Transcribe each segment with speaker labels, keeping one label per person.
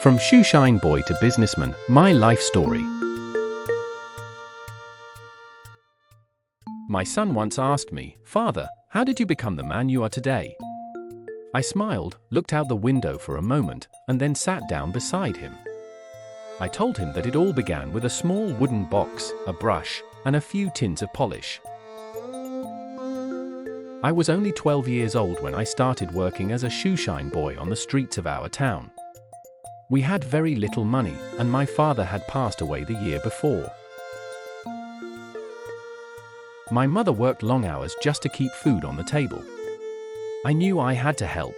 Speaker 1: From shoeshine boy to businessman, my life story. My son once asked me, "Father, how did you become the man you are today?" I smiled, looked out the window for a moment, and then sat down beside him. I told him that it all began with a small wooden box, a brush, and a few tins of polish. I was only 12 years old when I started working as a shoeshine boy on the streets of our town. We had very little money, and my father had passed away the year before. My mother worked long hours just to keep food on the table. I knew I had to help.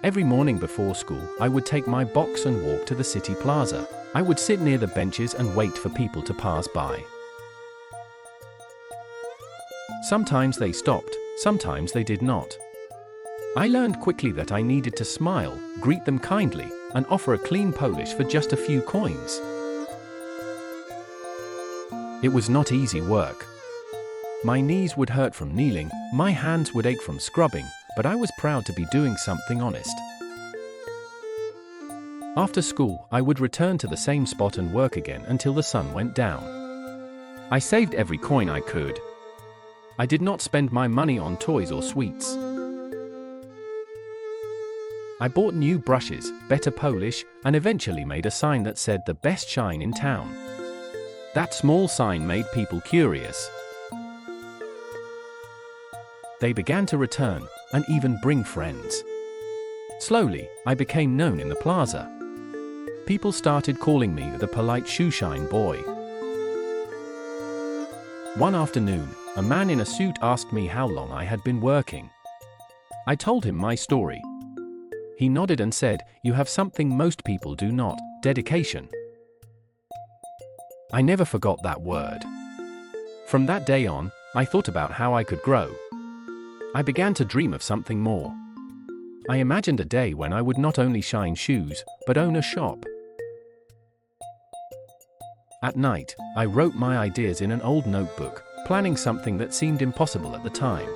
Speaker 1: Every morning before school, I would take my box and walk to the city plaza. I would sit near the benches and wait for people to pass by. Sometimes they stopped, sometimes they did not. I learned quickly that I needed to smile, greet them kindly, and offer a clean Polish for just a few coins. It was not easy work. My knees would hurt from kneeling, my hands would ache from scrubbing, but I was proud to be doing something honest. After school, I would return to the same spot and work again until the sun went down. I saved every coin I could. I did not spend my money on toys or sweets. I bought new brushes, better polish, and eventually made a sign that said "the best shine in town." That small sign made people curious. They began to return, and even bring friends. Slowly, I became known in the plaza. People started calling me the polite shoeshine boy. One afternoon, a man in a suit asked me how long I had been working. I told him my story. He nodded and said, "You have something most people do not, dedication." I never forgot that word. From that day on, I thought about how I could grow. I began to dream of something more. I imagined a day when I would not only shine shoes, but own a shop. At night, I wrote my ideas in an old notebook, planning something that seemed impossible at the time.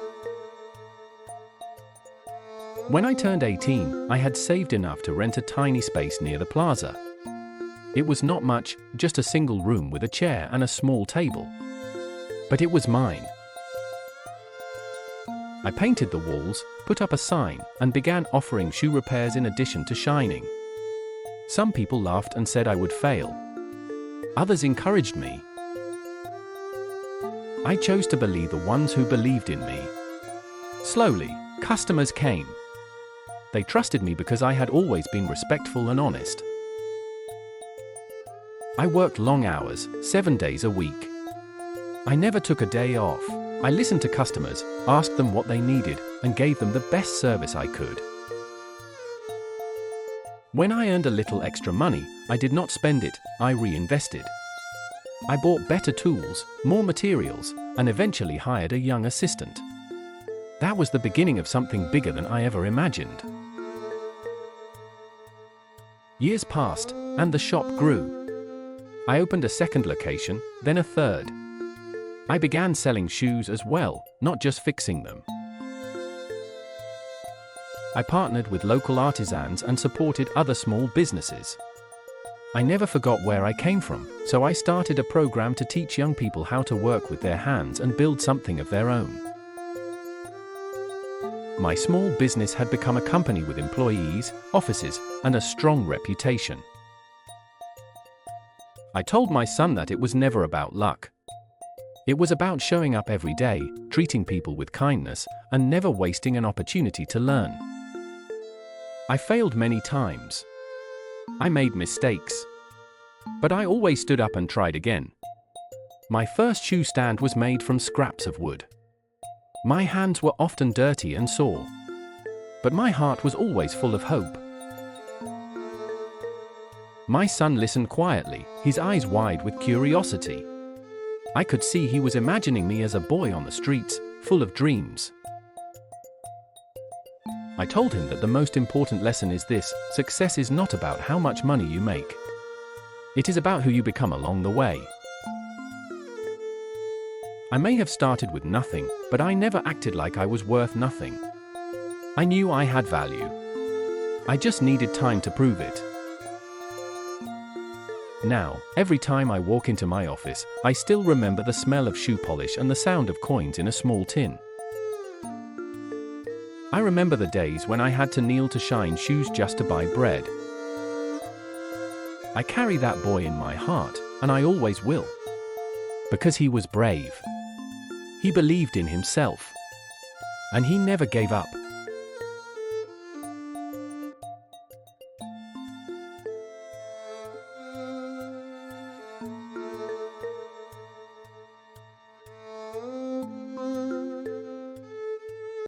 Speaker 1: When I turned 18, I had saved enough to rent a tiny space near the plaza. It was not much, just a single room with a chair and a small table. But it was mine. I painted the walls, put up a sign, and began offering shoe repairs in addition to shining. Some people laughed and said I would fail. Others encouraged me. I chose to believe the ones who believed in me. Slowly, customers came. They trusted me because I had always been respectful and honest. I worked long hours, 7 days a week. I never took a day off. I listened to customers, asked them what they needed, and gave them the best service I could. When I earned a little extra money, I did not spend it, I reinvested. I bought better tools, more materials, and eventually hired a young assistant. That was the beginning of something bigger than I ever imagined. Years passed, and the shop grew. I opened a second location, then a third. I began selling shoes as well, not just fixing them. I partnered with local artisans and supported other small businesses. I never forgot where I came from, so I started a program to teach young people how to work with their hands and build something of their own. My small business had become a company with employees, offices, and a strong reputation. I told my son that it was never about luck. It was about showing up every day, treating people with kindness, and never wasting an opportunity to learn. I failed many times. I made mistakes. But I always stood up and tried again. My first shoe stand was made from scraps of wood. My hands were often dirty and sore. But my heart was always full of hope. My son listened quietly, his eyes wide with curiosity. I could see he was imagining me as a boy on the streets, full of dreams. I told him that the most important lesson is this: success is not about how much money you make. It is about who you become along the way. I may have started with nothing, but I never acted like I was worth nothing. I knew I had value. I just needed time to prove it. Now, every time I walk into my office, I still remember the smell of shoe polish and the sound of coins in a small tin. I remember the days when I had to kneel to shine shoes just to buy bread. I carry that boy in my heart, and I always will. Because he was brave. He believed in himself. And he never gave up.